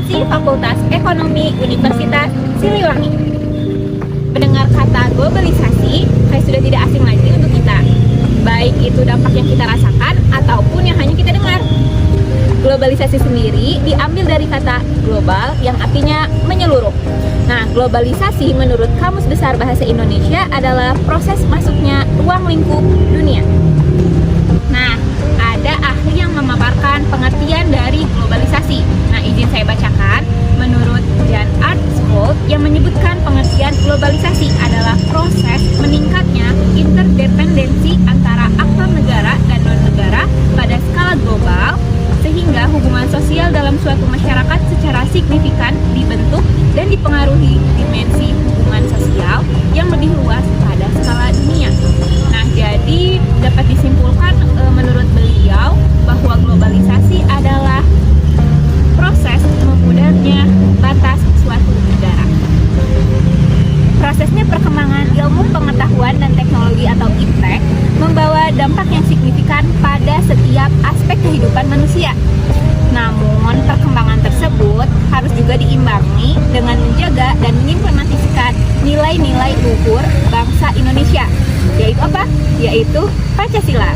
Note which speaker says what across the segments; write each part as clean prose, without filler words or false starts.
Speaker 1: Akuntansi Fakultas Ekonomi Universitas Siliwangi. Mendengar kata globalisasi, kayak sudah tidak asing lagi untuk kita. Baik itu dampak yang kita rasakan ataupun yang hanya kita dengar. Globalisasi sendiri diambil dari kata global yang artinya menyeluruh. Nah, globalisasi menurut Kamus Besar Bahasa Indonesia adalah proses masuknya ruang lingkup dunia. Nah, ada ahli yang memaparkan pengertian dari globalisasi. Nah, izin saya bacakan. Menurut Jan Arndt yang menyebutkan pengertian globalisasi adalah proses meningkatnya interdependensi antara aktor negara dan non-negara pada skala global, sehingga hubungan sosial dalam suatu masyarakat secara signifikan dibentuk dan dipengaruhi dimensi hubungan sosial yang lebih luas pada skala dunia. Nah, jadi dapat disimpulkan menurut beliau bahwa globalisasi adalah proses memudarnya batas suatu negara. Prosesnya perkembangan ilmu pengetahuan dan teknologi atau iptek membawa dampak yang signifikan pada setiap aspek kehidupan manusia. Namun, perkembangan tersebut harus juga diimbangi dengan menjaga dan mengimplementasikan nilai-nilai luhur bangsa Indonesia. Yaitu apa? Yaitu Pancasila.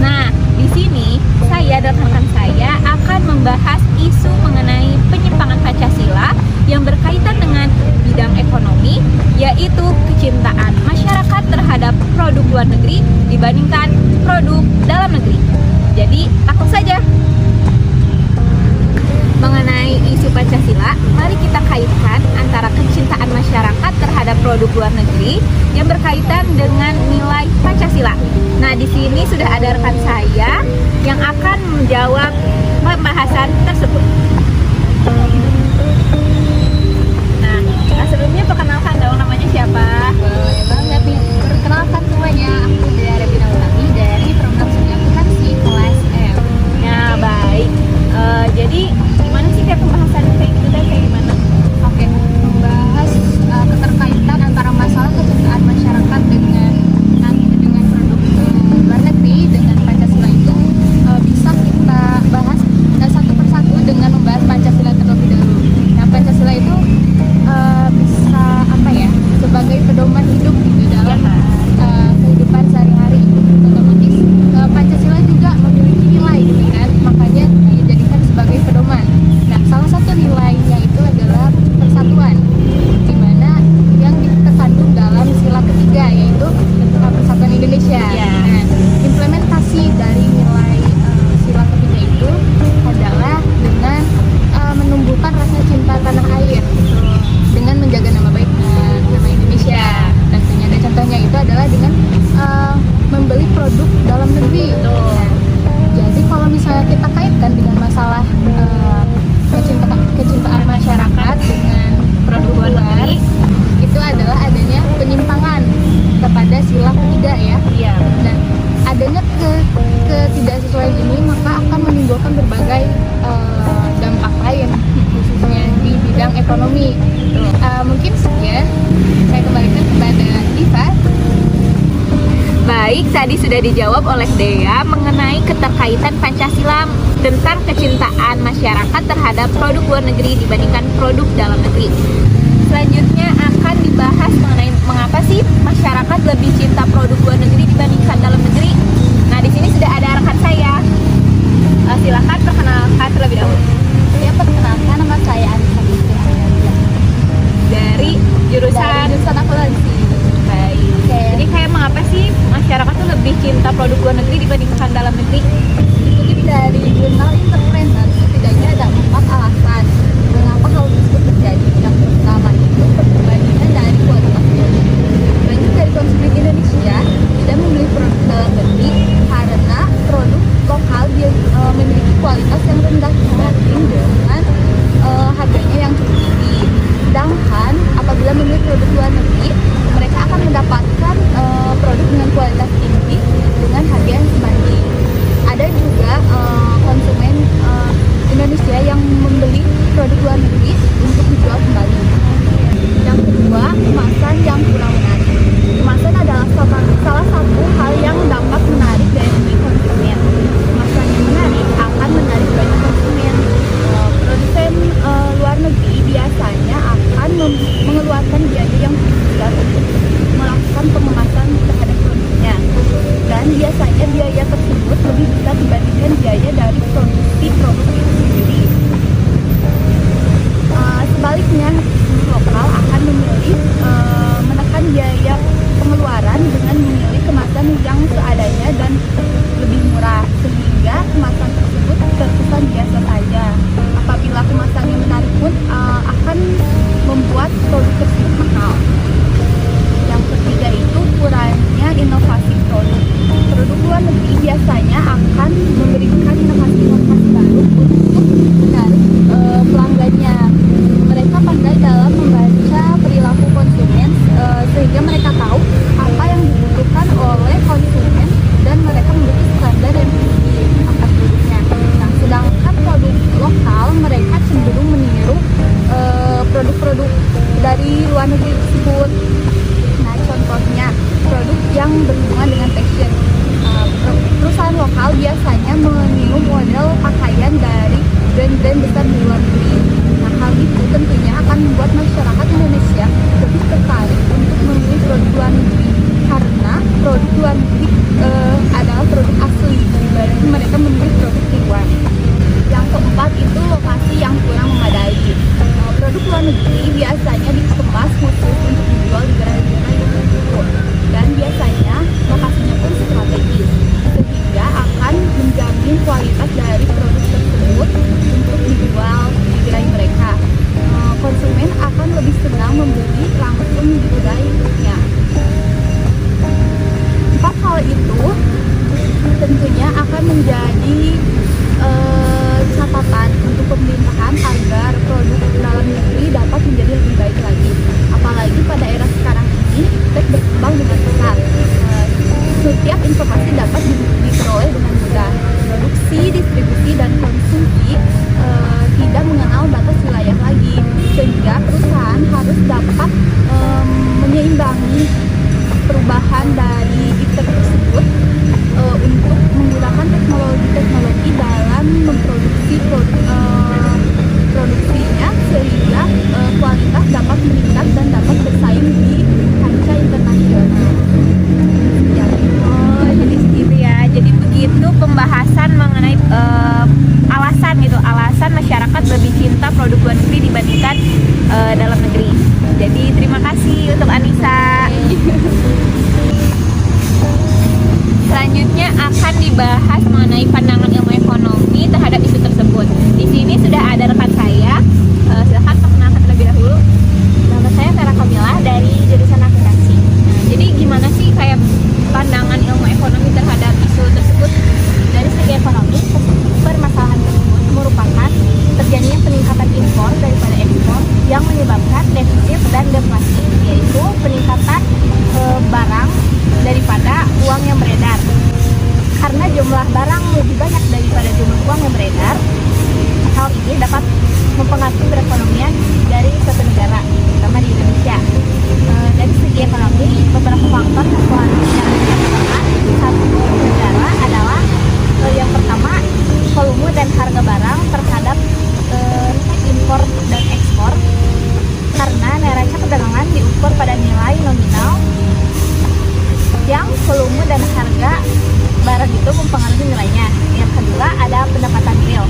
Speaker 1: Nah, di sini saya dan rekan saya akan membahas isu mengenai penyimpangan Pancasila yang berkaitan dengan bidang ekonomi, yaitu kecintaan masyarakat terhadap produk luar negeri dibandingkan produk dalam negeri. Jadi, langsung saja. Mengenai isu Pancasila, mari kita kaitkan antara kecintaan masyarakat terhadap produk luar negeri yang berkaitan dengan nilai Pancasila. Nah, di sini sudah ada rekan saya yang akan menjawab pembahasan tersebut. Nah, sebelumnya perkenalkan dong, namanya siapa?
Speaker 2: Boleh banget nih. Perkenalkan semuanya, aku Dea Rebina Utami dari Program Studi Akuntansi kelas M.
Speaker 1: Nah, baik. Jadi gimana sih kayak pembahasan kayak gitu dan kayak gimana?
Speaker 2: Oke, membahas keterkaitan antara masalah kecintaan masyarakat dengan produk luar negeri dengan Pancasila itu bisa kita bahas satu persatu dengan membahas Pancasila terlebih dahulu. Nah, Pancasila itu bisa apa ya, sebagai pedoman hidup gitu dalam kehidupan sehari-hari. Otomatis Pancasila juga memiliki nilai gitu kan, makanya dijadikan sebagai pedoman. Nah, salah satu nilainya itu adalah persatuan, di mana yang terkandung dalam sila ketiga, yaitu Persatuan Indonesia. Nah, implementasi dari nilai sila ketiga itu adalah dengan menumbuhkan rasa cinta tanah air gitu, dengan menjaga nama baik nama Indonesia. Tentunya, dan contohnya itu adalah dengan membeli produk dalam negeri. Nah, jadi kalau misalnya kita kaitkan dengan masalah kecintaan masyarakat dengan produk luar negeri, itu adalah adanya penyimpangan kepada sila ketiga ya.
Speaker 1: Iya.
Speaker 2: Dan adanya ketidaksesuaian ini maka akan menimbulkan berbagai dampak lain, khususnya di bidang ekonomi. Mungkin sekian, saya kembalikan kepada Diva.
Speaker 1: Baik, tadi sudah dijawab oleh Dea mengenai keterkaitan Pancasila tentang kecintaan masyarakat terhadap produk luar negeri dibandingkan produk dalam negeri. Selanjutnya akan dibahas mengenai mengapa sih masyarakat lebih cinta produk luar negeri dibandingkan dalam negeri. Nah, di sini sudah ada rekan saya. Silakan perkenalkan terlebih dahulu.
Speaker 2: Ya, perkenalkan, nama saya Anissa Fitri Amelia.
Speaker 1: Dari jurusan
Speaker 2: akuntansi.
Speaker 1: Baik. Jadi kayak mengapa sih masyarakat tuh lebih cinta produk luar negeri dibandingkan dalam negeri?
Speaker 2: Dikutip dari jurnal Entrepreneur, setidaknya ada 4 alasan mengapa hal tersebut terjadi. Yang pertama itu perbandingan dari kualitas produk. Banyak dari konsumen Indonesia tidak membeli produk dalam negeri karena produk lokal kemasan biasa saja. Apabila kemasannya menarik pun akan membuat produk tersebut mahal. Yang ketiga itu kurangnya inovasi produk. Produk luar negeri biasanya akan memberikan inovasi-inovasi baru untuk menarik pelanggannya. Mereka pandai dalam membaca perilaku konsumen sehingga mereka tahu apa yang dibutuhkan oleh konsumen dan mereka memiliki standar yang tinggi akan produknya. Nah, sedangkan produk lokal mereka cenderung meniru produk-produk dari luar negeri tersebut. Nah, contohnya produk yang berhubungan dengan fashion. Perusahaan lokal biasanya meniru model pakaian dari brand-brand besar di luar negeri. Nah, hal itu tentunya akan membuat masyarakat Indonesia lebih tertarik untuk membeli produk luar negeri karena produk luar negeri adalah produk asli dibanding mereka membeli produk tiruan. Yang keempat itu lokasi yang kurang memadai. Produk luar negeri biasanya dikemas khusus untuk dijual di gerai-gerai tertentu dan biasanya lokasinya pun strategis sehingga akan menjamin kualitas dari produk tersebut untuk dijual di gerai mereka. Konsumen akan lebih senang membeli langsung di gerainya. Empat hal itu tentunya akan menjadi catatan untuk pemerintahan agar produk dalam negeri dapat menjadi lebih baik lagi. Apalagi pada era sekarang ini tech berkembang dengan pesat. Setiap informasi dapat diperoleh dengan mudah. Produksi, distribusi, dan konsumsi tidak mengenal batas wilayah lagi, sehingga perusahaan harus dapat menyeimbangi perubahan dari tech tersebut untuk menggunakan teknologi dalam memproduksi produksinya sehingga kualitas dapat meningkat dan dapat bersaing di kancah internasional.
Speaker 1: Oh, jadi gitu ya. Jadi begitu pembahasan mengenai alasan masyarakat lebih cinta produk luar negeri dibandingkan dalam negeri. Jadi terima kasih untuk Anissa. Selanjutnya akan dibahas mengenai pandangan ilmu ekonomi terhadap isu tersebut. Di sini sudah ada rekan saya. Silahkan perkenalkan terlebih dahulu.
Speaker 3: Nama saya Vera Kamila dari jurusan akuntansi.
Speaker 1: Nah, jadi gimana sih kayak pandangan ilmu ekonomi terhadap isu tersebut?
Speaker 3: Dari segi ekonomi, permasalahan tersebut merupakan terjadinya peningkatan impor daripada ekspor yang menyebabkan defisit dan deflasi, yaitu peningkatan barang daripada uang yang beredar. Karena jumlah barang lebih banyak daripada jumlah uang yang beredar, hal ini dapat mempengaruhi perekonomian dari suatu negara, terutama di Indonesia. Dari segi ekonomi, beberapa faktor yang seharusnya diperhatikan satu negara adalah yang pertama, volume dan harga barang terhadap impor dan ekspor. Karena neraca perdagangan diukur pada nilai nominal, yang volume dan harga barang itu mempengaruhi nilainya. Yang kedua ada pendapatan real.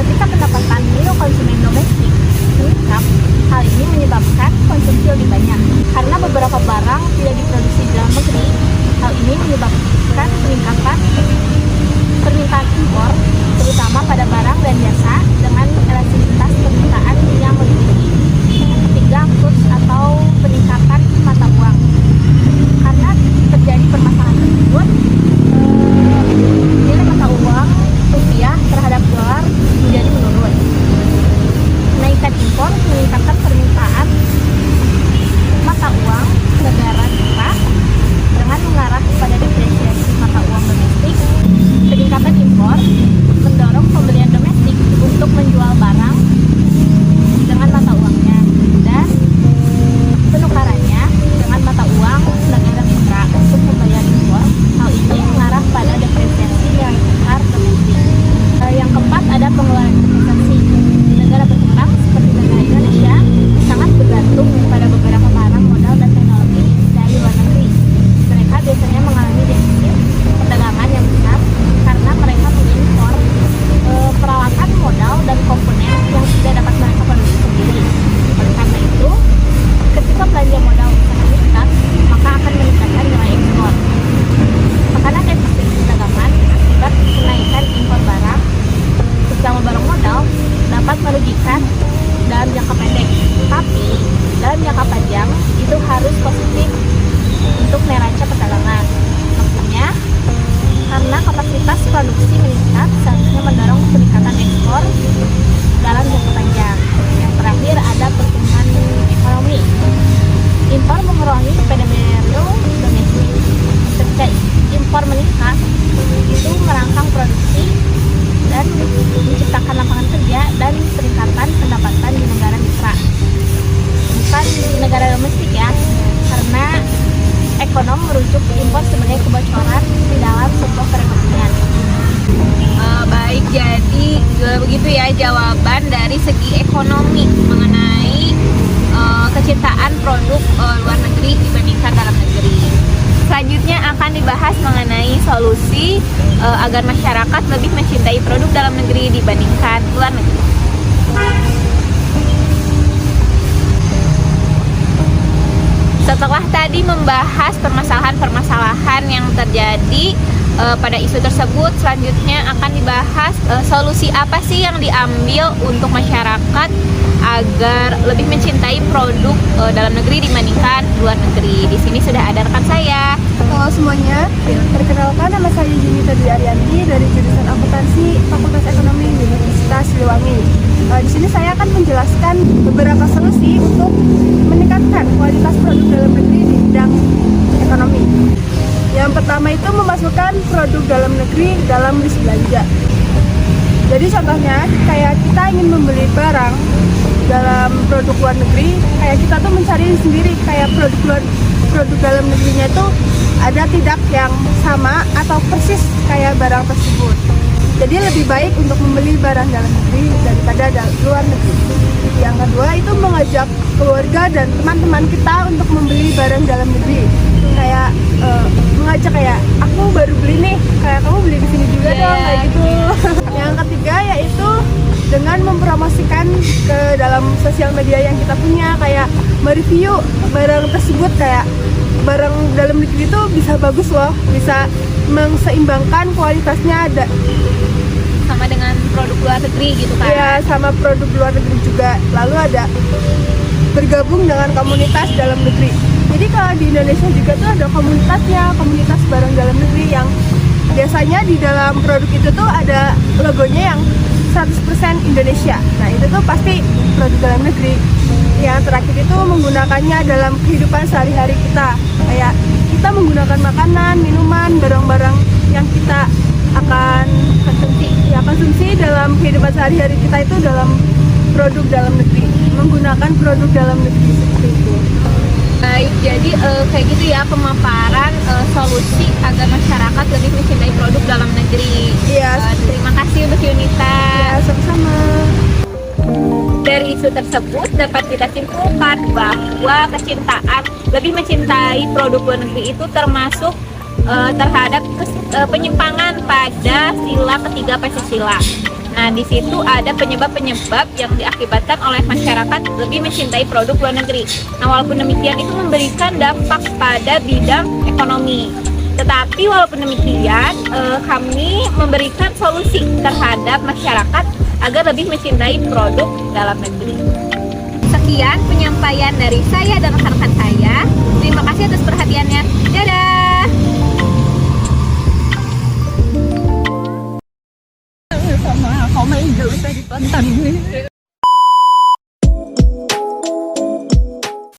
Speaker 3: Ketika pendapatan real konsumen domestik meningkat, hal ini menyebabkan konsumsi lebih banyak. Karena beberapa barang tidak diproduksi di dalam negeri, hal ini menyebabkan peningkatan permintaan impor, terutama pada barang dan jasa dengan elastisitas permintaan yang lebih tinggi. Ketiga, kurs atau peningkatan mata uang. Karena terjadi permasalahan tersebut, nilai mata uang rupiah ekspor dalam jangka panjang. Yang terakhir ada pertumbuhan ekonomi. Impor mengurangi PDB domestik. Ketika impor meningkat, itu merangsang produksi dan menciptakan lapangan kerja dan peningkatan pendapatan di negara mitra. Bukan di negara domestik ya, karena ekonom merujuk impor sebagai kebocoran di dalam sebuah perekonomian.
Speaker 1: Baik, jadi begitu ya jawaban dari segi ekonomi mengenai kecintaan produk luar negeri dibandingkan dalam negeri. Selanjutnya akan dibahas mengenai solusi agar masyarakat lebih mencintai produk dalam negeri dibandingkan luar negeri. Setelah tadi membahas permasalahan-permasalahan yang terjadi pada isu tersebut, selanjutnya akan dibahas solusi apa sih yang diambil untuk masyarakat agar lebih mencintai produk dalam negeri dibandingkan luar negeri. Di sini sudah ada rekan saya.
Speaker 4: Halo semuanya, perkenalkan nama saya Junita Dwi Arianti dari jurusan Akuntansi Fakultas Ekonomi Universitas Siliwangi. Di sini saya akan menjelaskan beberapa solusi untuk meningkatkan kualitas produk dalam negeri di bidang ekonomi. Yang pertama itu memasukkan produk dalam negeri dalam list belanja. Jadi contohnya kayak kita ingin membeli barang dalam produk luar negeri, kayak kita tuh mencari sendiri kayak produk dalam negerinya itu ada tidak yang sama atau persis kayak barang tersebut. Jadi lebih baik untuk membeli barang dalam negeri daripada luar negeri. Yang kedua itu mengajak keluarga dan teman-teman kita untuk membeli barang dalam negeri. Kayak mengajak kayak aku baru beli nih, kayak kamu beli di sini juga dong, kayak gitu. Yang ketiga yaitu dengan mempromosikan ke dalam sosial media yang kita punya, kayak mereview barang tersebut, kayak barang dalam negeri itu bisa bagus loh, bisa menseimbangkan kualitasnya ada
Speaker 1: Sama dengan produk luar negeri gitu kan?
Speaker 4: ya, sama produk luar negeri juga. Lalu ada bergabung dengan komunitas dalam negeri. Jadi kalau di Indonesia juga tuh ada komunitasnya, komunitas barang dalam negeri yang biasanya di dalam produk itu tuh ada logonya yang 100% Indonesia. Nah itu tuh pasti produk dalam negeri. Yang terakhir itu menggunakannya dalam kehidupan sehari-hari kita. Kayak kita menggunakan makanan, minuman, barang-barang yang kita akan konsumsi dalam kehidupan sehari-hari kita itu dalam produk dalam negeri. Menggunakan produk dalam negeri seperti itu.
Speaker 1: Baik, jadi kayak gitu ya pemaparan solusi agar masyarakat lebih mencintai produk dalam negeri.
Speaker 4: Iya.
Speaker 1: Terima kasih untuk Yunita.
Speaker 4: Ya, sama-sama.
Speaker 1: Dari isu tersebut dapat kita simpulkan bahwa kecintaan, lebih mencintai produk luar negeri itu termasuk terhadap penyimpangan pada sila ketiga Pancasila. Nah, di situ ada penyebab-penyebab yang diakibatkan oleh masyarakat lebih mencintai produk luar negeri. Nah, walaupun demikian itu memberikan dampak pada bidang ekonomi. Tetapi walaupun demikian, kami memberikan solusi terhadap masyarakat agar lebih mencintai produk dalam negeri. Sekian penyampaian dari saya dan rekan-rekan saya.